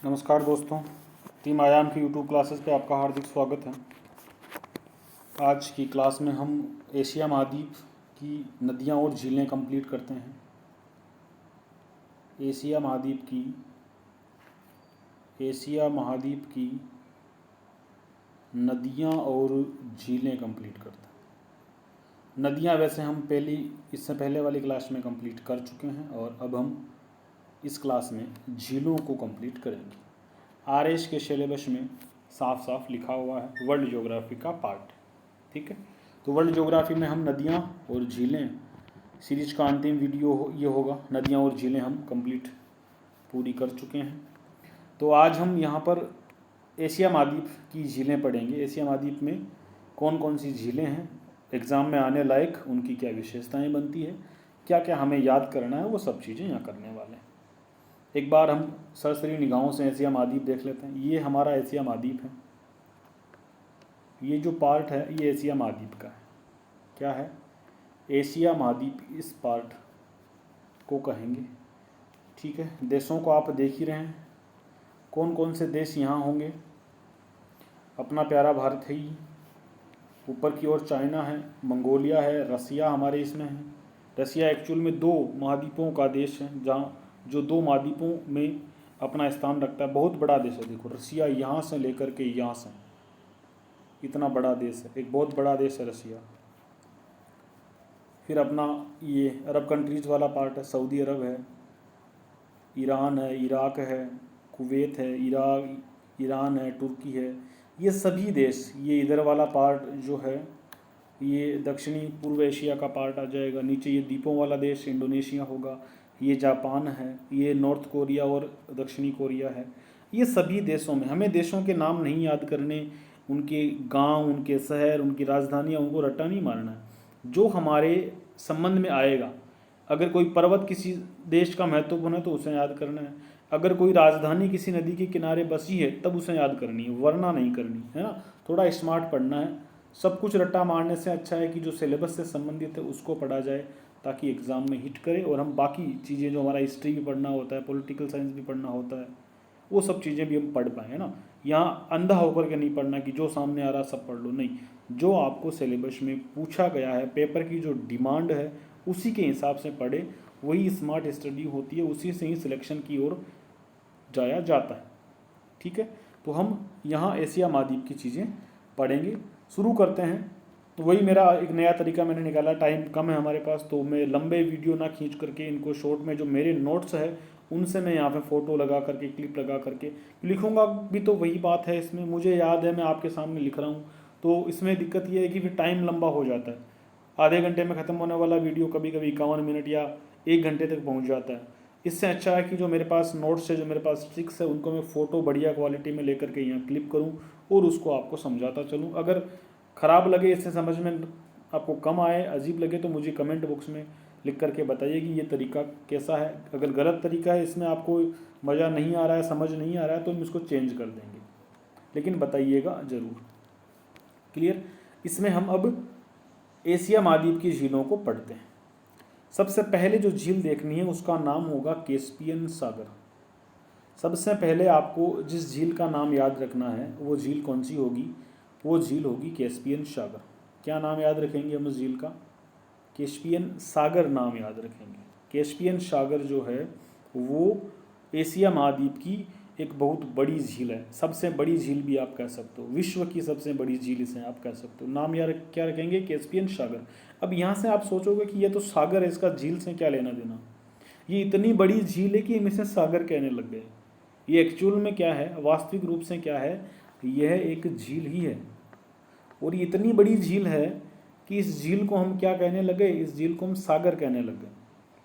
नमस्कार दोस्तों, टीम आयाम की यूट्यूब क्लासेस पे आपका हार्दिक स्वागत है। आज की क्लास में हम एशिया महाद्वीप की नदियाँ और झीलें कंप्लीट करते हैं। एशिया महाद्वीप की नदियाँ और झीलें कंप्लीट करते हैं। नदियाँ वैसे हम इससे पहले वाली क्लास में कंप्लीट कर चुके हैं और अब हम इस क्लास में झीलों को कंप्लीट करेंगे। आरएस के सिलेबस में साफ साफ लिखा हुआ है, वर्ल्ड ज्योग्राफी का पार्ट। ठीक है, तो वर्ल्ड ज्योग्राफी में हम नदियाँ और झीलें, सीरीज का अंतिम वीडियो ये होगा। नदियाँ और झीलें हम कंप्लीट पूरी कर चुके हैं। तो आज हम यहाँ पर एशिया महाद्वीप की झीलें पढ़ेंगे। एशिया महाद्वीप में कौन कौन सी झीलें हैं, एग्ज़ाम में आने लायक उनकी क्या विशेषताएँ बनती है, क्या क्या हमें याद करना है, वो सब चीज़ें यहाँ करने वाले हैं। एक बार हम सरसरी निगाहों से एशिया महाद्वीप देख लेते हैं। ये हमारा एशिया महाद्वीप है। ये जो पार्ट है ये एशिया महाद्वीप का है। क्या है? एशिया महाद्वीप, इस पार्ट को कहेंगे। ठीक है, देशों को आप देख ही रहे हैं, कौन कौन से देश यहाँ होंगे। अपना प्यारा भारत है ही, ऊपर की ओर चाइना है, मंगोलिया है, रसिया हमारे इसमें है। रसिया एक्चुअल में दो महाद्वीपों का देश है, जहाँ जो दो महाद्वीपों में अपना स्थान रखता है। बहुत बड़ा देश है। देखो, रसिया यहाँ से लेकर के यहाँ से इतना बड़ा देश है, एक बहुत बड़ा देश है रसिया। फिर अपना ये अरब कंट्रीज़ वाला पार्ट है, सऊदी अरब है, ईरान है, इराक है, कुवैत है, ईरान है, तुर्की है। ये सभी देश, ये इधर वाला पार्ट जो है ये दक्षिणी पूर्व एशिया का पार्ट आ जाएगा। नीचे ये द्वीपों वाला देश इंडोनेशिया होगा, ये जापान है, ये नॉर्थ कोरिया और दक्षिणी कोरिया है। ये सभी देशों में हमें देशों के नाम नहीं याद करने, उनके गांव, उनके शहर, उनकी राजधानियाँ, उनको रट्टा नहीं मारना है। जो हमारे संबंध में आएगा, अगर कोई पर्वत किसी देश का महत्वपूर्ण है तो उसे याद करना है। अगर कोई राजधानी किसी नदी के किनारे बसी है तब उसे याद करनी है, वरना नहीं करनी है ना। थोड़ा स्मार्ट पढ़ना है। सब कुछ रट्टा मारने से अच्छा है कि जो सिलेबस से संबंधित है उसको पढ़ा जाए, ताकि एग्ज़ाम में हिट करे। और हम बाकी चीज़ें, जो हमारा हिस्ट्री भी पढ़ना होता है, पॉलिटिकल साइंस भी पढ़ना होता है, वो सब चीज़ें भी हम पढ़ पाएँ ना। यहाँ अंधा होकर के नहीं पढ़ना कि जो सामने आ रहा सब पढ़ लो, नहीं। जो आपको सिलेबस में पूछा गया है, पेपर की जो डिमांड है उसी के हिसाब से पढ़े, वही स्मार्ट स्टडी होती है, उसी से ही सिलेक्शन की ओर जाया जाता है। ठीक है, तो हम यहाँ एशिया महाद्वीप की चीज़ें पढ़ेंगे। शुरू करते हैं। तो वही मेरा एक नया तरीका मैंने निकाला, टाइम कम है हमारे पास, तो मैं लंबे वीडियो ना खींच करके इनको शॉर्ट में, जो मेरे नोट्स है उनसे मैं यहाँ पे फ़ोटो लगा करके, क्लिप लगा करके लिखूँगा भी। तो वही बात है, इसमें मुझे याद है, मैं आपके सामने लिख रहा हूँ। तो इसमें दिक्कत ये है कि फिर टाइम लंबा हो जाता है। आधे घंटे में ख़त्म होने वाला वीडियो कभी कभी 51 मिनट या 1 घंटे तक पहुँच जाता है। इससे अच्छा है कि जो मेरे पास नोट्स है, जो मेरे पास ट्रिक्स है, उनको मैं फ़ोटो बढ़िया क्वालिटी में लेकर के यहाँ क्लिप करूँ और उसको आपको समझाता चलूँ। अगर ख़राब लगे, इससे समझ में आपको कम आए, अजीब लगे, तो मुझे कमेंट बॉक्स में लिख करके बताइए कि ये तरीका कैसा है। अगर गलत तरीका है, इसमें आपको मज़ा नहीं आ रहा है, समझ नहीं आ रहा है, तो हम इसको चेंज कर देंगे, लेकिन बताइएगा ज़रूर। क्लियर? इसमें हम अब एशिया महाद्वीप की झीलों को पढ़ते हैं। सबसे पहले जो झील देखनी है उसका नाम होगा कैस्पियन सागर। सबसे पहले आपको जिस झील का नाम याद रखना है वो झील कौन सी होगी? वो झील होगी कैस्पियन सागर। क्या नाम याद रखेंगे हम उस झील का? कैस्पियन सागर नाम याद रखेंगे। कैस्पियन सागर जो है वो एशिया महाद्वीप की एक बहुत बड़ी झील है। सबसे बड़ी झील भी आप कह सकते हो, विश्व की सबसे बड़ी झील इसे आप कह सकते हो। नाम यार क्या रखेंगे? कैस्पियन सागर। अब यहाँ से आप सोचोगे कि ये तो सागर है, इसका झील से क्या लेना देना। ये इतनी बड़ी झील है कि हम इसे सागर कहने लग गए। ये एक्चुअल में क्या है, वास्तविक रूप से क्या है? यह एक झील ही है, और ये इतनी बड़ी झील है कि इस झील को हम क्या कहने लगे? इस झील को हम सागर कहने लगे।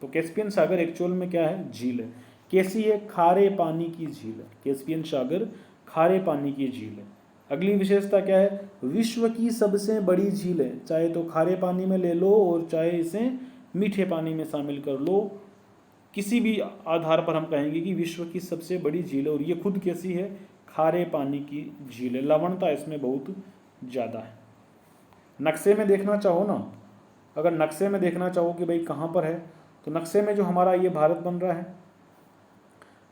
तो कैस्पियन सागर एक्चुअल में क्या है? झील है। कैसी है? खारे पानी की झील है। कैस्पियन सागर खारे पानी की झील है। अगली विशेषता क्या है? विश्व की सबसे बड़ी झील है। चाहे तो खारे पानी में ले लो और चाहे इसे मीठे पानी में शामिल कर लो, किसी भी आधार पर हम कहेंगे कि विश्व की सबसे बड़ी झील है। और ये खुद कैसी है? खारे पानी की झील है। लवणता इसमें बहुत ज़्यादा है। नक्शे में देखना चाहो ना, अगर नक्शे में देखना चाहो कि भाई कहाँ पर है, तो नक्शे में जो हमारा ये भारत बन रहा है,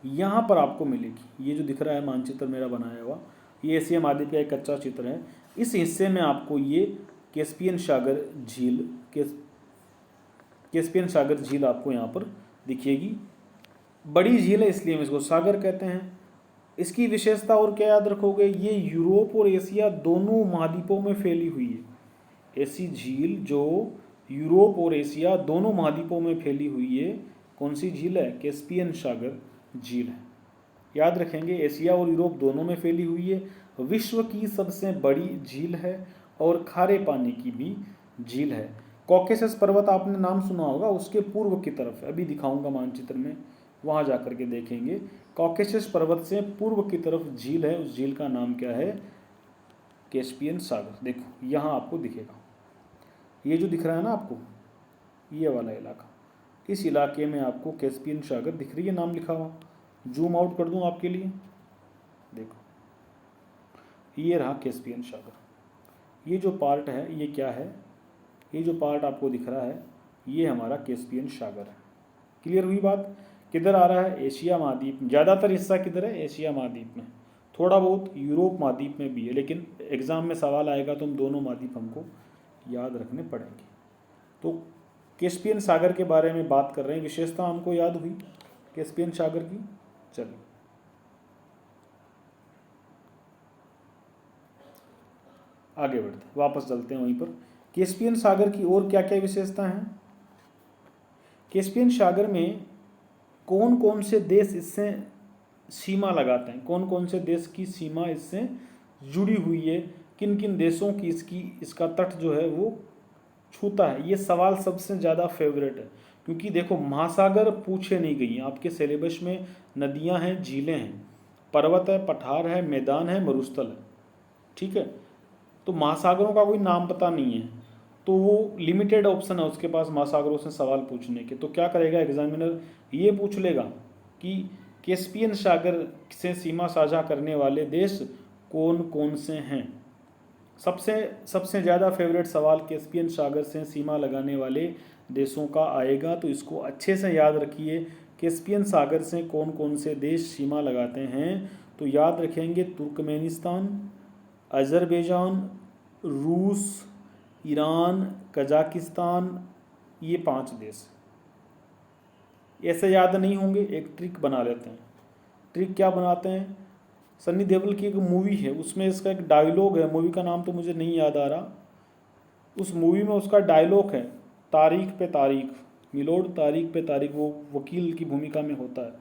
यहाँ पर आपको मिलेगी। ये जो दिख रहा है मानचित्र मेरा बनाया हुआ, ये एशिया महाद्वीप का एक कच्चा चित्र है। इस हिस्से में आपको ये कैस्पियन सागर झील, कैस्पियन सागर झील आपको यहाँ पर दिखेगी। बड़ी झील है इसलिए हम इसको सागर कहते हैं। इसकी विशेषता और क्या याद रखोगे, ये यूरोप और एशिया दोनों महाद्वीपों में फैली हुई है। ऐसी झील जो यूरोप और एशिया दोनों महाद्वीपों में फैली हुई है, कौन सी झील है, कैस्पियन सागर झील है। याद रखेंगे, एशिया और यूरोप दोनों में फैली हुई है, विश्व की सबसे बड़ी झील है और खारे पानी की भी झील है। कॉकेसस पर्वत आपने नाम सुना होगा, उसके पूर्व की तरफ, अभी दिखाऊंगा मानचित्र में, वहाँ जा कर के देखेंगे। कॉकेसस पर्वत से पूर्व की तरफ झील है, उस झील का नाम क्या है, कैस्पियन सागर। देखो यहाँ आपको दिखेगा, ये जो दिख रहा है ना आपको, ये वाला इलाका, इस इलाके में आपको कैस्पियन सागर दिख रही है, नाम लिखा हुआ। जूम आउट कर दूं आपके लिए, देखो ये रहा कैस्पियन सागर। ये जो पार्ट है ये क्या है, ये जो पार्ट आपको दिख रहा है ये हमारा कैस्पियन सागर है। क्लियर हुई बात। किधर आ रहा है, एशिया महाद्वीप में। ज़्यादातर हिस्सा किधर है, एशिया महाद्वीप में, थोड़ा बहुत यूरोप महाद्वीप में भी है, लेकिन एग्जाम में सवाल आएगा तो हम दोनों महाद्वीप हमको याद रखने पड़ेंगे। तो कैस्पियन सागर के बारे में बात कर रहे हैं, विशेषता हमको याद हुई कैस्पियन सागर की। चलिए आगे बढ़ते, वापस चलते हैं वहीं पर। कैस्पियन सागर की और क्या क्या विशेषता हैं, कैस्पियन सागर में कौन कौन से देश इससे सीमा लगाते हैं, कौन कौन से देश की सीमा इससे जुड़ी हुई है, किन किन देशों की इसका तट जो है वो छूता है। ये सवाल सबसे ज़्यादा फेवरेट है, क्योंकि देखो महासागर पूछे नहीं गई हैं आपके सिलेबस में। नदियां हैं, झीलें हैं, पर्वत है, पठार है, मैदान है, मरुस्थल है, ठीक है। तो महासागरों का कोई नाम पता नहीं है, तो वो लिमिटेड ऑप्शन है उसके पास महासागरों से सवाल पूछने के। तो क्या करेगा एग्जामिनर, ये पूछ लेगा कि कैस्पियन सागर से सीमा साझा करने वाले देश कौन कौन से हैं। सबसे ज़्यादा फेवरेट सवाल कैस्पियन सागर से सीमा लगाने वाले देशों का आएगा, तो इसको अच्छे से याद रखिए। कैस्पियन सागर से कौन कौन से देश सीमा लगाते हैं, तो याद रखेंगे तुर्कमेनिस्तान, अजरबैजान, रूस, ईरान, कजाकिस्तान, ये 5 देश। ऐसे याद नहीं होंगे, एक ट्रिक बना लेते हैं। ट्रिक क्या बनाते हैं, सन्नी देओल की एक मूवी है, उसमें इसका एक डायलॉग है, मूवी का नाम तो मुझे नहीं याद आ रहा। उस मूवी में उसका डायलॉग है, तारीख पे तारीख मिलोड, तारीख पे तारीख, वो वकील की भूमिका में होता है।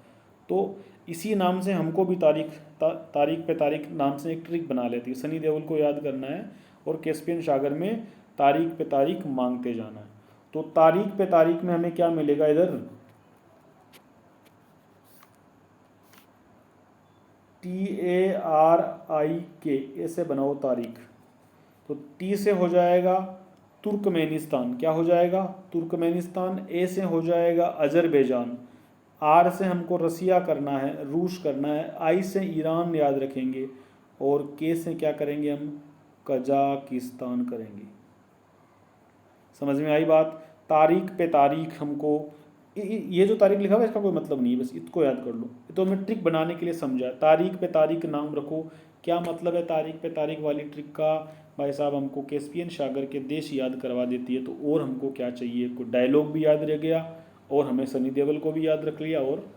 तो इसी नाम से हमको भी तारीख पे तारीख नाम से एक ट्रिक बना लेती है। सनी देओल को याद करना है और कैस्पियन सागर में तारीख पे तारीख मांगते जाना है। तो तारीख पे तारीख में हमें क्या मिलेगा, इधर TARIK ऐसे बनाओ तारीख। तो टी से हो जाएगा तुर्कमेनिस्तान, क्या हो जाएगा, तुर्कमेनिस्तान। ए से हो जाएगा अजरबैजान, आर से हमको रसिया करना है, रूस करना है, आई से ईरान याद रखेंगे, और के से क्या करेंगे हम, कजाकिस्तान करेंगे। समझ में आई बात। तारीख पे तारीख हमको, ये जो तारीख लिखा हुआ है इसका कोई मतलब नहीं है, बस इसको याद कर लो। ये तो मैं ट्रिक बनाने के लिए समझा, तारीख पे तारीख नाम रखो। क्या मतलब है तारीख पे तारीख वाली ट्रिक का, भाई साहब हमको कैस्पियन सागर के देश याद करवा देती है। तो और हमको क्या चाहिए, कोई डायलॉग भी याद रह गया, और हमें सनी देओल को भी याद रख लिया, और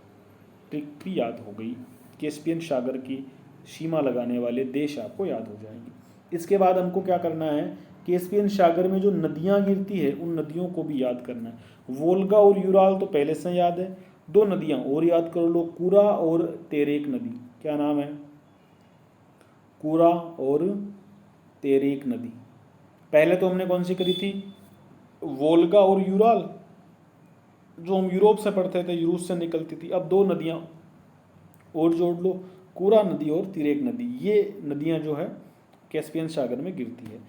ट्रिक भी याद हो गई। कैस्पियन सागर की सीमा लगाने वाले देश आपको याद हो जाएंगे। इसके बाद हमको क्या करना है, कैस्पियन सागर में जो नदियाँ गिरती है उन नदियों को भी याद करना है। वोल्गा और यूराल तो पहले से याद है, 2 नदियाँ और याद कर लो, कुरा और तेरेक नदी। क्या नाम है, कुरा और तेरेक नदी। पहले तो हमने कौन सी करी थी, वोल्गा और यूराल, जो हम यूरोप से पढ़ते थे, यूरोप से निकलती थी। अब 2 नदियाँ और जोड़ लो, कुरा नदी और तिरेक नदी। ये नदियाँ जो है कैस्पियन सागर में गिरती है।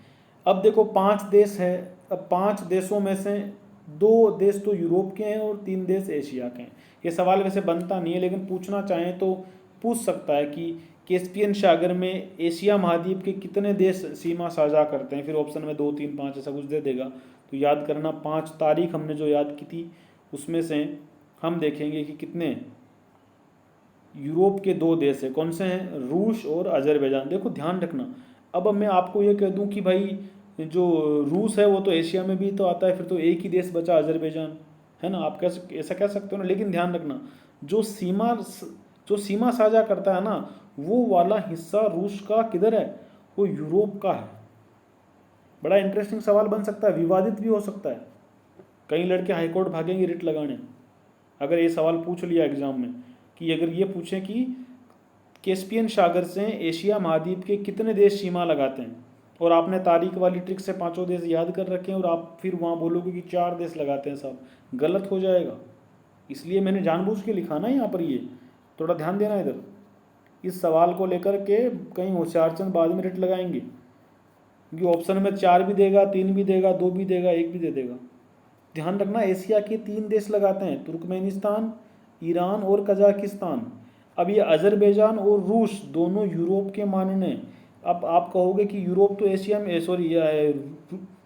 अब देखो 5 देश है, अब 5 देशों में से 2 देश तो यूरोप के हैं और 3 देश एशिया के हैं। ये सवाल वैसे बनता नहीं है, लेकिन पूछना चाहें तो पूछ सकता है कि कैस्पियन सागर में एशिया महाद्वीप के कितने देश सीमा साझा करते हैं, फिर ऑप्शन में 2, 3, 5 ऐसा कुछ दे देगा। तो याद करना, 5 तारीख हमने जो याद की थी उसमें से हम देखेंगे कि कितने यूरोप के दो देश है, कौन से हैं? रूस और अजरबैजान। देखो ध्यान रखना, अब मैं आपको ये कह दूं कि भाई जो रूस है वो तो एशिया में भी तो आता है, फिर तो एक ही देश बचा अजरबैजान, है ना? आप ऐसा कह सकते हो ना, लेकिन ध्यान रखना जो सीमा साझा करता है ना, वो वाला हिस्सा रूस का किधर है? वो यूरोप का है। बड़ा इंटरेस्टिंग सवाल बन सकता है, विवादित भी हो सकता है। कई लड़के हाईकोर्ट भागेंगे रिट लगाने अगर ये सवाल पूछ लिया एग्जाम में, कि अगर ये पूछें कि कैस्पियन सागर से एशिया महाद्वीप के कितने देश सीमा लगाते हैं, और आपने तारीख वाली ट्रिक से पांचों देश याद कर रखे हैं और आप फिर वहाँ बोलोगे कि 4 देश लगाते हैं, साहब गलत हो जाएगा। इसलिए मैंने जानबूझ के लिखा ना यहाँ पर, ये थोड़ा ध्यान देना इधर। इस सवाल को लेकर के कहीं होशियारचंद बाद में रिट लगाएंगे, क्योंकि ऑप्शन में 4 भी देगा, 3 भी देगा, 2 भी देगा, 1 भी दे देगा। ध्यान रखना, एशिया के 3 देश लगाते हैं, तुर्कमेनिस्तान, ईरान और कजाकिस्तान। अब ये अजरबैजान और रूस दोनों यूरोप के मानने। अब आप कहोगे कि यूरोप तो एशिया में, सॉरी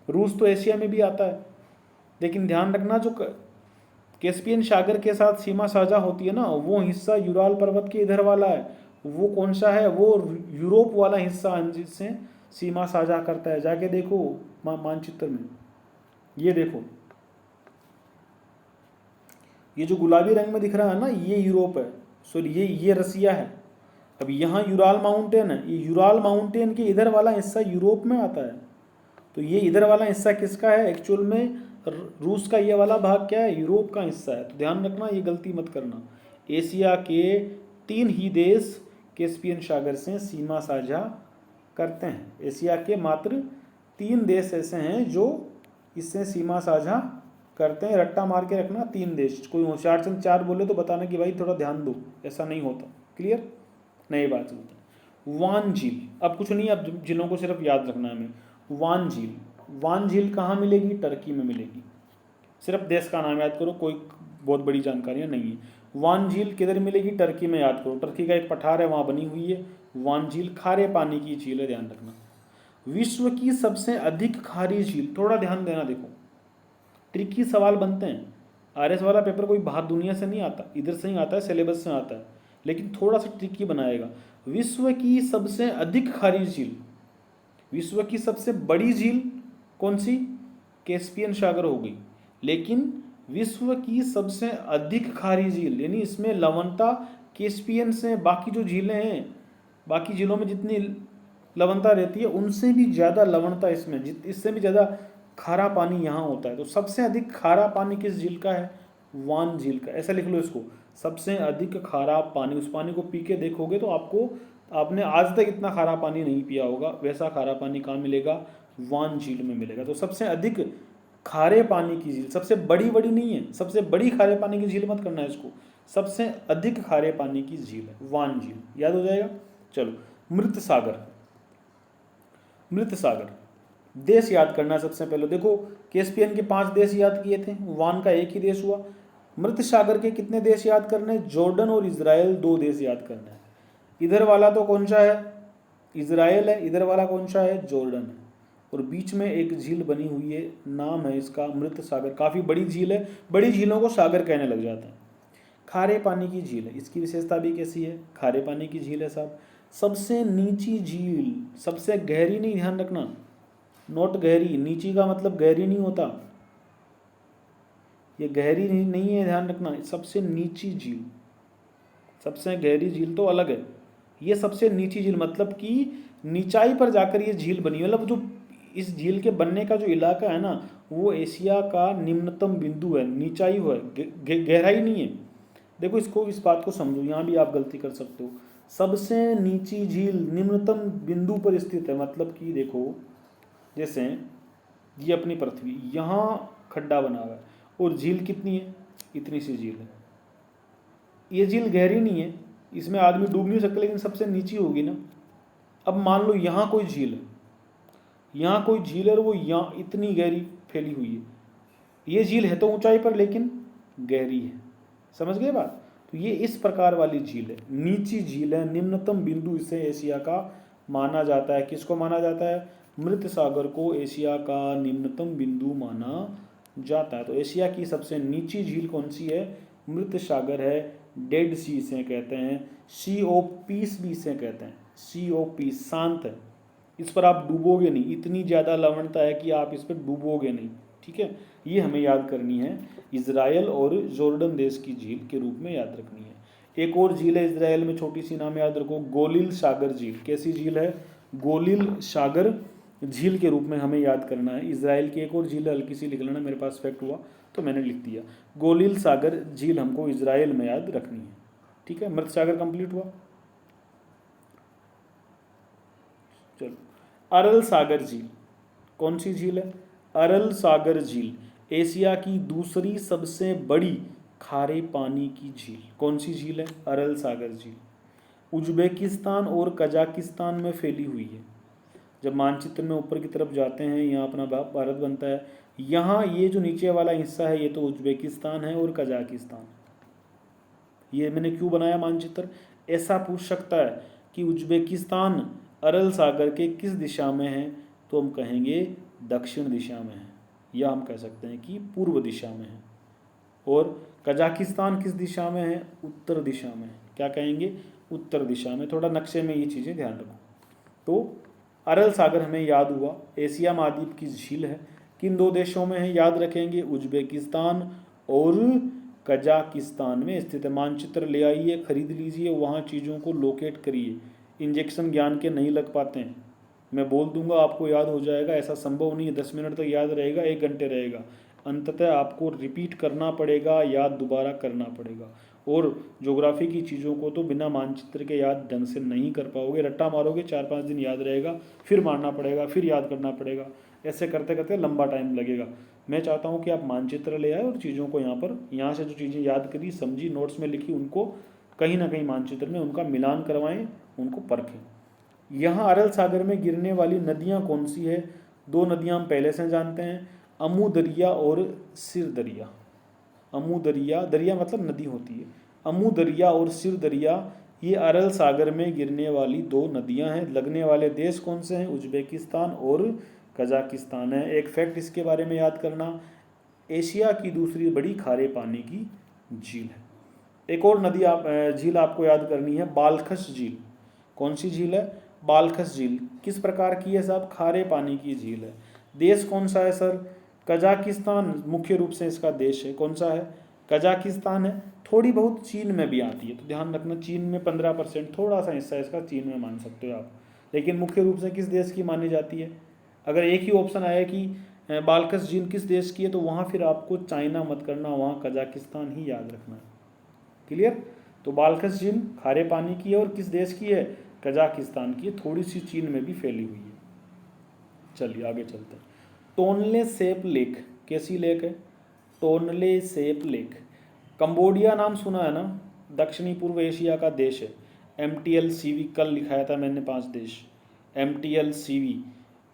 रूस तो एशिया में भी आता है, लेकिन ध्यान रखना जो कैस्पियन सागर के साथ सीमा साझा होती है ना, वो हिस्सा यूराल पर्वत के इधर वाला है। वो कौन सा है? वो यूरोप वाला हिस्सा जिससे सीमा साझा करता है। जाके देखो मानचित्र में, ये देखो, ये जो गुलाबी रंग में दिख रहा है ना, ये यूरोप है, सॉरी ये रसिया है। अब यहाँ यूराल माउंटेन है, ये यूराल माउंटेन के इधर वाला हिस्सा यूरोप में आता है। तो ये इधर वाला हिस्सा किसका है? एक्चुअल में रूस का ये वाला भाग क्या है? यूरोप का हिस्सा है। तो ध्यान रखना, ये गलती मत करना। एशिया के 3 ही देश कैस्पियन सागर से सीमा साझा करते हैं। एशिया के मात्र 3 देश ऐसे हैं जो इससे सीमा साझा करते हैं। रट्टा मार के रखना, 3 देश। कोई होशियारचंद 4 बोले तो बताना कि भाई थोड़ा ध्यान दो, ऐसा नहीं होता। क्लियर? नई बात होता है। वान झील, अब कुछ नहीं, अब जिलों को सिर्फ याद रखना है हमें। वान झील कहाँ मिलेगी? टर्की में मिलेगी। सिर्फ देश का नाम याद करो, कोई बहुत बड़ी जानकारियाँ नहीं है। वान झील किधर मिलेगी? टर्की में। याद करो, टर्की का एक पठार है, वहाँ बनी हुई है वान झील। खारे पानी की झील है, ध्यान रखना। विश्व की सबसे अधिक खारी झील, थोड़ा ध्यान देना। देखो ट्रिकी सवाल बनते हैं, आरएस वाला पेपर कोई बाहर दुनिया से नहीं आता, इधर से ही आता है, सिलेबस से आता है, लेकिन थोड़ा सा ट्रिकी बनाएगा। विश्व की सबसे अधिक खारी झील, विश्व की सबसे बड़ी झील कौन सी? कैस्पियन सागर हो गई। लेकिन विश्व की सबसे अधिक खारी झील, यानी इसमें लवणता कैस्पियन से, बाकी जो झीलें हैं, बाकी झीलों में जितनी लवणता रहती है उनसे भी ज़्यादा लवणता इसमें, इससे भी ज़्यादा खारा पानी यहाँ होता है। तो सबसे अधिक खारा पानी किस झील का है? वान झील का। ऐसा लिख लो इसको, सबसे अधिक खारा पानी। उस पानी को पी के देखोगे तो आपने आज तक इतना खारा पानी नहीं पिया होगा, वैसा खारा पानी कहाँ मिलेगा? वान झील में मिलेगा। तो सबसे अधिक खारे पानी की झील, सबसे बड़ी नहीं है, सबसे बड़ी खारे पानी की झील मत करना है इसको, सबसे अधिक खारे पानी की झील है वान झील। याद हो जाएगा। चलो, मृत सागर। मृत सागर देश याद करना है सबसे पहले। देखो कैस्पियन के 5 देश याद किए थे, वान का 1 ही देश हुआ। मृत सागर के कितने देश याद करने? जॉर्डन और इजराइल 2 देश याद करना है। इधर वाला तो कौन सा है? इजराइल है। इधर वाला कौन सा है? जॉर्डन है। और बीच में एक झील बनी हुई है, नाम है इसका मृत सागर। काफ़ी बड़ी झील है, बड़ी झीलों को सागर कहने लग जाते हैं। खारे पानी की झील है, इसकी विशेषता भी कैसी है? खारे पानी की झील है साहब। सबसे नीची झील, सबसे गहरी नहीं, ध्यान रखना, नोट गहरी, नीची का मतलब गहरी नहीं होता, ये गहरी नहीं है, ध्यान रखना। सबसे नीची झील, सबसे गहरी झील तो अलग है, ये सबसे नीची झील मतलब कि नीचाई पर जाकर ये झील बनी। मतलब जो इस झील के बनने का जो इलाका है ना, वो एशिया का निम्नतम बिंदु है, नीचाई है, गहराई नहीं है। देखो इसको, इस बात को समझो, यहाँ भी आप गलती कर सकते हो। सबसे नीची झील निम्नतम बिंदु पर स्थित है, मतलब कि देखो जैसे ये अपनी पृथ्वी, यहाँ खड्डा बना हुआ है और झील कितनी है? इतनी सी झील है। ये झील गहरी नहीं है, इसमें आदमी डूब नहीं सकता, लेकिन सबसे नीची होगी ना। अब मान लो यहाँ कोई झील है, यहाँ कोई झील है और वो यहाँ इतनी गहरी फैली हुई है। ये झील है तो ऊंचाई पर, लेकिन गहरी है। समझ गए बात? तो ये इस प्रकार वाली झील है, नीची झील है, निम्नतम बिंदु इसे एशिया का माना जाता है। किसको माना जाता है? मृत सागर को एशिया का निम्नतम बिंदु माना जाता है। तो एशिया की सबसे नीची झील कौन सी है? मृत सागर है। डेड सी इसे कहते हैं, सी ऑफ पीस भी इसे कहते हैं, सी ऑफ पीस, शांत है, इस पर आप डूबोगे नहीं, इतनी ज़्यादा लवणता है कि आप इस पर डूबोगे नहीं, ठीक है। ये हमें याद करनी है, इजराइल और जॉर्डन देश की झील के रूप में याद रखनी है। एक और झील है इजराइल में, छोटी सी नाम याद रखो, गोलिल सागर झील। कैसी झील है? गोलिल सागर झील के रूप में हमें याद करना है। इजराइल की एक और झील है, हल्की सी लिख लेना, मेरे पास फैक्ट हुआ तो मैंने लिख दिया। गोलिल सागर झील हमको इजराइल में याद रखनी है, ठीक है। मृत सागर कंप्लीट हुआ। चलो, अरल सागर झील, कौन सी झील है? अरल सागर झील एशिया की दूसरी सबसे बड़ी खारे पानी की झील। कौन सी झील है? अरल सागर झील। उज्बेकिस्तान और कजाकिस्तान में फैली हुई है। जब मानचित्र में ऊपर की तरफ जाते हैं, यहाँ अपना भारत बनता है, यहाँ ये जो नीचे वाला हिस्सा है ये तो उज्बेकिस्तान है और कजाकिस्तान। ये मैंने क्यों बनाया मानचित्र? ऐसा पूछ सकता है कि उज्बेकिस्तान अरल सागर के किस दिशा में है, तो हम कहेंगे दक्षिण दिशा में है, या हम कह सकते हैं कि पूर्व दिशा में है। और कजाकिस्तान किस दिशा में है? उत्तर दिशा में है। क्या कहेंगे? उत्तर दिशा में। थोड़ा नक्शे में ये चीज़ें ध्यान रखो। तो अरल सागर हमें याद हुआ, एशिया महाद्वीप की झील है। किन दो देशों में है याद रखेंगे? उज्बेकिस्तान और कजाकिस्तान में स्थित है। मानचित्र ले आइए, खरीद लीजिए, वहाँ चीज़ों को लोकेट करिए। इंजेक्शन ज्ञान के नहीं लग पाते हैं, मैं बोल दूंगा आपको याद हो जाएगा, ऐसा संभव नहीं है 10 मिनट तक याद रहेगा, 1 घंटे रहेगा। अंततः आपको रिपीट करना पड़ेगा, याद दोबारा करना पड़ेगा। और ज्योग्राफी की चीज़ों को तो बिना मानचित्र के याद ढंग से नहीं कर पाओगे। रट्टा मारोगे, 4-5 दिन याद रहेगा, फिर मारना पड़ेगा, फिर याद करना पड़ेगा, ऐसे करते करते लंबा टाइम लगेगा। मैं चाहता हूँ कि आप मानचित्र ले आए और चीज़ों को यहाँ से जो चीज़ें याद करी, समझी, नोट्स में लिखी, उनको कहीं ना कहीं मानचित्र में उनका मिलान करवाएं, उनको परखें। यहाँ अरल सागर में गिरने वाली नदियाँ कौन सी है? 2 नदियाँ हम पहले से जानते हैं, अमू दरिया और सिर दरिया। अमू दरिया, दरिया मतलब नदी होती है, अमू दरिया और सिर दरिया, ये अरल सागर में गिरने वाली 2 नदियाँ हैं। लगने वाले देश कौन से हैं? उज्बेकिस्तान और कजाकिस्तान है। एक फैक्ट इसके बारे में याद करना, एशिया की दूसरी बड़ी खारे पानी की झील है। एक और नदी झील आपको याद करनी है, बालखस झील। कौन सी झील है? बालखस झील। किस प्रकार की है साहब? खारे पानी की झील है। देश कौन सा है सर? कजाकिस्तान मुख्य रूप से इसका देश है। कौन सा है? कजाकिस्तान है। थोड़ी बहुत चीन में भी आती है, तो ध्यान रखना, चीन में 15% थोड़ा सा हिस्सा इसका चीन में मान सकते हो आप, लेकिन मुख्य रूप से किस देश की मानी जाती है? अगर एक ही ऑप्शन आया कि बालखस झील किस देश की है, तो वहाँ फिर आपको चाइना मत करना, वहाँ कजाकिस्तान ही याद रखना है। क्लियर? तो बालखस झील खारे पानी की है और किस देश की है? कजाकिस्तान की है, थोड़ी सी चीन में भी फैली हुई है। चलिए आगे चलते हैं। टोनले सेप लेक, कैसी लेक है? टोनले सेप लेक। कंबोडिया नाम सुना है ना? दक्षिणी पूर्व एशिया का देश है। MTLCV कल लिखाया था मैंने 5 देश, MTLCV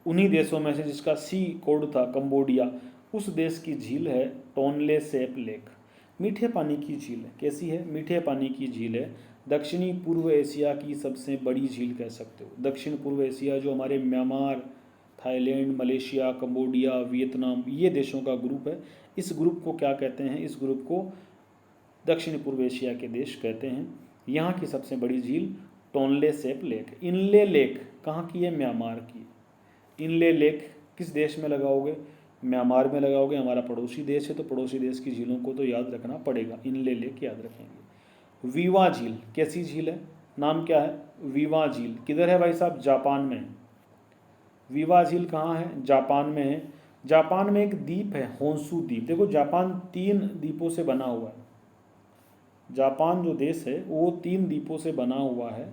उन्हीं देशों में से जिसका C कोड था कंबोडिया, उस देश की झील है टोनले सेप लेक। मीठे पानी की झील है। कैसी है? मीठे पानी की झील है। दक्षिणी पूर्व एशिया की सबसे बड़ी झील कह सकते हो। दक्षिण पूर्व एशिया जो हमारे Myanmar, Thailand, Malaysia, Cambodia, Vietnam, ये देशों का ग्रुप है। इस ग्रुप को क्या कहते हैं? इस ग्रुप को दक्षिण पूर्व एशिया के देश कहते हैं। यहाँ की सबसे बड़ी झील टोनले सेप लेक। इनले लेक कहाँ की है? म्यांमार की। इनले लेक किस देश में लगाओगे? म्यांमार में लगाओगे, हमारा पड़ोसी देश है, तो पड़ोसी देश की झीलों को तो याद रखना पड़ेगा। इनले लेक याद रखेंगे। वीवा झील, कैसी झील है? नाम क्या है? वीवा झील। किधर है भाई साहब? जापान में है। वीवा झील कहाँ है? जापान में है। जापान में एक द्वीप है, होन्शु द्वीप। देखो, जापान 3 द्वीपों से बना हुआ है। जापान जो देश है वो 3 द्वीपों से बना हुआ है,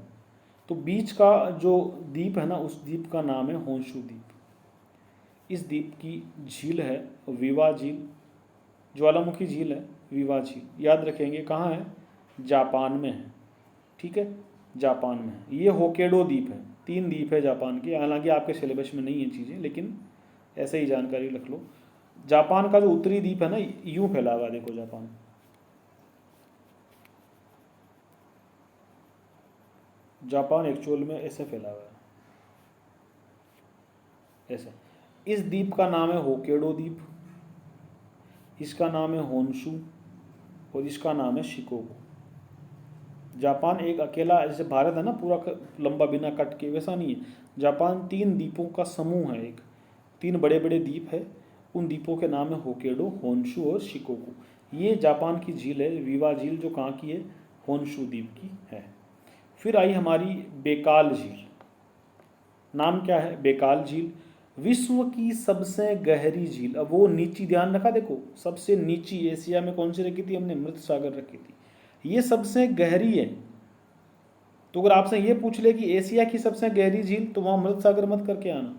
तो बीच का जो द्वीप है ना, उस द्वीप का नाम है होन्शु द्वीप। इस द्वीप की झील है वीवा झील, ज्वालामुखी झील है वीवा झील। याद रखेंगे कहाँ है? जापान में है, ठीक है, जापान में है। ये होकेडो द्वीप है। 3 द्वीप है जापान के, हालांकि आपके सिलेबस में नहीं है चीज़ें, लेकिन ऐसे ही जानकारी रख लो। जापान का जो उत्तरी द्वीप है ना, यूँ फैला हुआ, देखो जापान, जापान एक्चुअल में ऐसे फैला हुआ है, ऐसे। इस द्वीप का नाम है होकेडो द्वीप, इसका नाम है होन्शु और इसका नाम है शिकोकू। जापान एक अकेला, जैसे भारत है ना पूरा लंबा बिना कट के, वैसा नहीं है। जापान 3 द्वीपों का समूह है, एक 3 बड़े बड़े द्वीप है, उन द्वीपों के नाम है होकेडो, होन्शु और शिकोकू। ये जापान की झील है, वीवा झील, जो कहाँ की है, होन्शु द्वीप की है। फिर आई हमारी बेकाल झील। नाम क्या है, बेकाल झील। विश्व की सबसे गहरी झील, अब वो नीची, ध्यान रखा देखो, सबसे नीची एशिया में कौन सी रखी थी हमने, मृत सागर रखी थी, ये सबसे गहरी है। तो अगर आपसे ये पूछ ले कि एशिया की सबसे गहरी झील, तो वहाँ मृत सागर मत करके आना,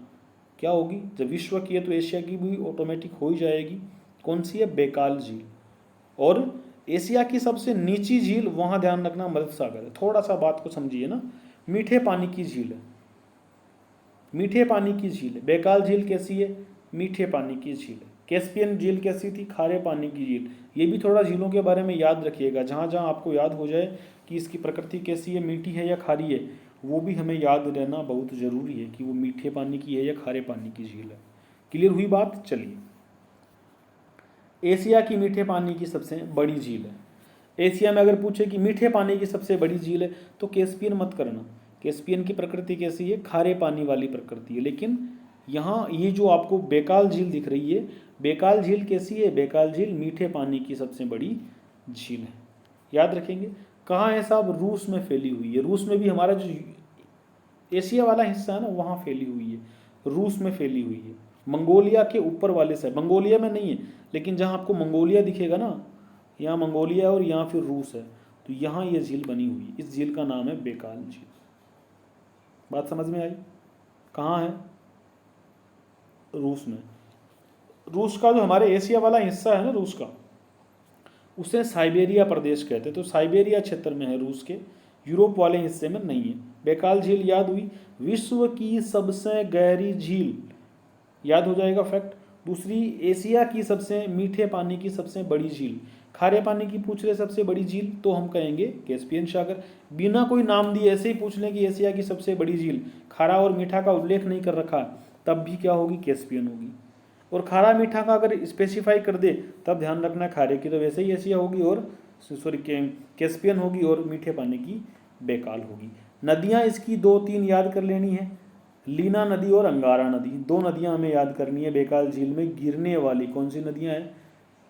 क्या होगी, जब विश्व की है तो एशिया की भी ऑटोमेटिक हो ही जाएगी। कौन सी है, बेकाल झील। और एशिया की सबसे नीची झील, वहाँ ध्यान रखना मृत सागर है। थोड़ा सा बात को समझिए ना, मीठे पानी की झील है, मीठे पानी की झील है। बेकाल झील कैसी है, मीठे पानी की झील है। कैस्पियन झील कैसी थी, खारे पानी की झील। ये भी थोड़ा झीलों के बारे में याद रखिएगा, जहाँ जहाँ आपको याद हो जाए कि इसकी प्रकृति कैसी है, मीठी है या खारी है, वो भी हमें याद रहना बहुत ज़रूरी है कि वो मीठे पानी की है या खारे पानी की झील है। क्लियर हुई बात। चलिए, एशिया की मीठे पानी की सबसे बड़ी झील है। एशिया में अगर पूछे कि मीठे पानी की सबसे बड़ी झील है, तो कैस्पियन मत करना। कैस्पियन की प्रकृति कैसी है, खारे पानी वाली प्रकृति है। लेकिन यहाँ ये जो आपको बेकाल झील दिख रही है, बेकाल झील कैसी है, बेकाल झील मीठे पानी की सबसे बड़ी झील है। याद रखेंगे। कहाँ है साहब, रूस में फैली हुई है। रूस में भी हमारा जो एशिया वाला हिस्सा है ना, वहाँ फैली हुई है, रूस में फैली हुई है। मंगोलिया के ऊपर वाले साइड, मंगोलिया में नहीं है, लेकिन जहाँ आपको मंगोलिया दिखेगा ना, यहाँ मंगोलिया और यहाँ फिर रूस है, तो यहाँ ये झील बनी हुई है। इस झील का नाम है बेकाल झील। बात समझ में आई। कहाँ है, रूस में। रूस का जो हमारे एशिया वाला हिस्सा है ना रूस का, उसे साइबेरिया प्रदेश कहते हैं। तो साइबेरिया क्षेत्र में है रूस के, यूरोप वाले हिस्से में नहीं है। बेकाल झील याद हुई। विश्व की सबसे गहरी झील, याद हो जाएगा फैक्ट। दूसरी, एशिया की सबसे मीठे पानी की सबसे बड़ी झील। खारे पानी की पूछ रहे सबसे बड़ी झील, तो हम कहेंगे कैस्पियन सागर। बिना कोई नाम दिए ऐसे ही पूछ लें कि एशिया की सबसे बड़ी झील, खारा और मीठा का उल्लेख नहीं कर रखा, तब भी क्या होगी, कैस्पियन होगी। और खारा मीठा का अगर स्पेसिफाई कर दे, तब ध्यान रखना खारे की तो वैसे ही एशिया होगी, और सॉरी कैस्पियन होगी, और मीठे पानी की बेकाल होगी। नदियाँ इसकी 2-3 याद कर लेनी है, लीना नदी और अंगारा नदी, 2 नदियाँ हमें याद करनी है बेकाल झील में गिरने वाली। कौन सी नदियाँ हैं,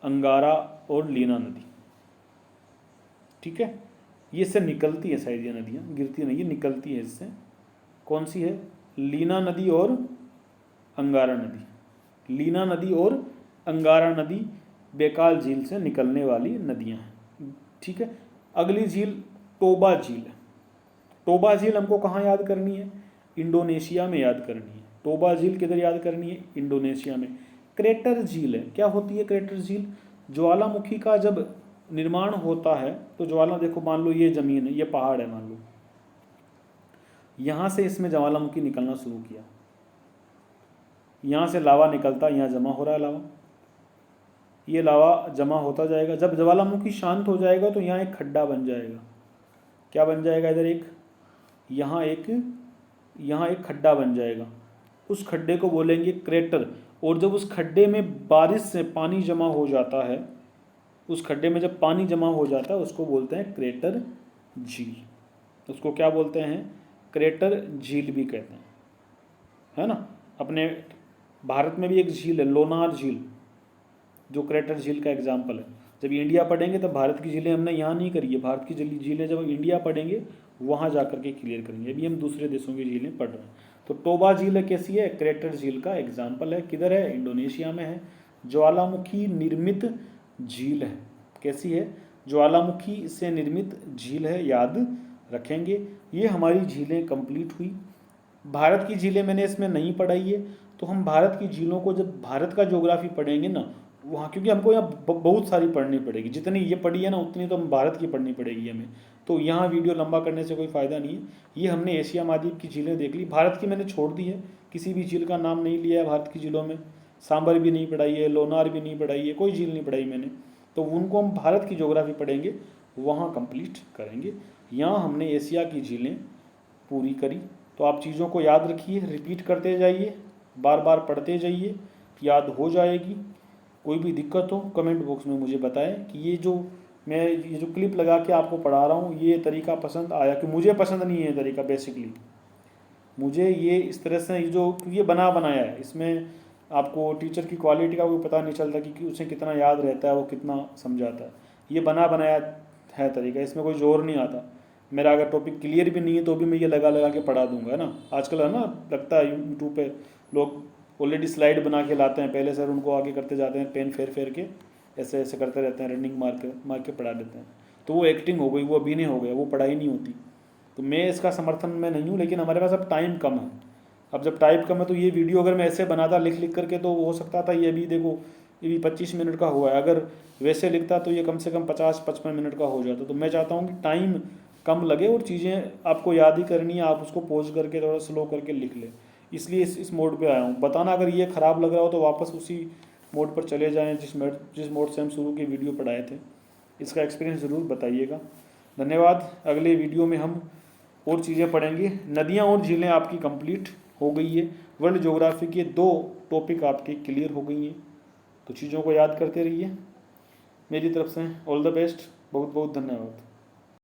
अंगारा और लीना नदी। ठीक है, ये इससे निकलती है शायद, ये नदियाँ गिरती नहीं, ये निकलती है इससे। कौन सी है, लीना नदी और अंगारा नदी। लीना नदी और अंगारा नदी बेकाल झील से निकलने वाली नदियाँ हैं। ठीक है, अगली झील टोबा झील है। टोबा झील हमको कहाँ याद करनी है, इंडोनेशिया में याद करनी है। टोबा झील किधर याद करनी है, इंडोनेशिया में। क्रेटर झील है, क्या होती है क्रेटर झील, ज्वालामुखी का जब निर्माण होता है, तो ज्वाला, देखो मान लो ये ज़मीन है, ये पहाड़ है, मान लो यहाँ से इसमें ज्वालामुखी निकलना शुरू किया, यहाँ से लावा निकलता, यहाँ जमा हो रहा है लावा, ये लावा जमा होता जाएगा। जब ज्वालामुखी शांत हो जाएगा तो यहाँ एक खड्डा बन जाएगा। क्या बन जाएगा, इधर एक, यहाँ एक खड्डा बन जाएगा। उस खड्डे को बोलेंगे क्रेटर। और जब उस खड्डे में बारिश से पानी जमा हो जाता है, उस खड्डे में जब पानी जमा हो जाता है, उसको बोलते हैं क्रेटर झील। उसको क्या बोलते हैं, क्रेटर झील भी कहते हैं, है ना। अपने भारत में भी एक झील है, लोनार झील, जो क्रेटर झील का एग्जाम्पल है। जब इंडिया पढ़ेंगे तब भारत की झीलें हमने यहाँ नहीं करी है, भारत की झीलें जब हम इंडिया पढ़ेंगे वहाँ जा करके क्लियर करेंगे। अभी हम दूसरे देशों की झीलें पढ़ रहे हैं। तो टोबा झील कैसी है, क्रेटर झील का एग्जाम्पल है। किधर है, इंडोनेशिया में है। ज्वालामुखी निर्मित झील है। कैसी है, ज्वालामुखी से निर्मित झील है, याद रखेंगे। ये हमारी झीलें कंप्लीट हुई। भारत की झीलें मैंने इसमें नहीं पढ़ाई है, तो हम भारत की झीलों को जब भारत का ज्योग्राफी पढ़ेंगे ना, वहाँ, क्योंकि हमको यहाँ बहुत सारी पढ़नी पड़ेगी, जितनी ये पढ़ी है ना उतनी तो हम भारत की पढ़नी पड़ेगी हमें। तो यहाँ वीडियो लंबा करने से कोई फ़ायदा नहीं है। ये हमने एशिया महाद्वीप की झीलें देख ली, भारत की मैंने छोड़ दी है, किसी भी झील का नाम नहीं लिया है भारत की झीलों में। सांबर भी नहीं पढ़ाई है, लोनार भी नहीं पढ़ाई है, कोई झील नहीं पढ़ाई मैंने। तो उनको हम भारत की ज्योग्राफी पढ़ेंगे, वहाँ कंप्लीट करेंगे। यहाँ हमने एशिया की झीलें पूरी करी। तो आप चीज़ों को याद रखिए, रिपीट करते जाइए, बार बार पढ़ते जाइए, याद हो जाएगी। कोई भी दिक्कत हो कमेंट बॉक्स में मुझे बताएं कि ये जो मैं ये जो क्लिप लगा के आपको पढ़ा रहा हूँ ये तरीका पसंद आया, कि मुझे पसंद नहीं है ये तरीका। बेसिकली मुझे ये इस तरह से ये जो ये बना बनाया है, इसमें आपको टीचर की क्वालिटी का कोई पता नहीं चलता कि उसे कितना याद रहता है, वो कितना समझाता है। ये बना बनाया है तरीका, इसमें कोई जोर नहीं आता। मेरा अगर टॉपिक क्लियर भी नहीं है तो भी मैं ये लगा लगा के पढ़ा दूंगा, है ना। आजकल है ना, लगता है यूट्यूब पे लोग ऑलरेडी स्लाइड बना के लाते हैं, पहले सर उनको आगे करते जाते हैं, पेन फेर फेर के ऐसे ऐसे करते रहते हैं, रनिंग मार के पढ़ा देते हैं। तो वो एक्टिंग हो गई, वो अभिनय हो गया, वो पढ़ाई नहीं होती। तो मैं इसका समर्थन में नहीं हूँ, लेकिन हमारे पास अब टाइम कम है। अब जब टाइम कम है तो ये वीडियो अगर मैं ऐसे बनाता लिख लिख करके तो हो सकता था ये भी देखो, ये भी 25 मिनट का हुआ है। अगर वैसे लिखता तो ये कम से कम 50-55 मिनट का हो जाता। तो मैं चाहता हूँ कि टाइम कम लगे और चीज़ें आपको याद ही करनी है, आप उसको पॉज करके थोड़ा स्लो करके लिख लें। इसलिए इस मोड पे आया हूँ। बताना अगर ये ख़राब लग रहा हो तो वापस उसी मोड पर चले जाएँ जिस मोड से हम शुरू की वीडियो पढ़ाए थे। इसका एक्सपीरियंस ज़रूर बताइएगा। धन्यवाद। अगले वीडियो में हम और चीज़ें पढ़ेंगे। नदियाँ और झीलें आपकी कंप्लीट हो गई है। वर्ल्ड ज्योग्राफी के 2 टॉपिक आपके क्लियर हो गई हैं। तो चीज़ों को याद करते रहिए। मेरी तरफ से ऑल द बेस्ट। बहुत बहुत धन्यवाद।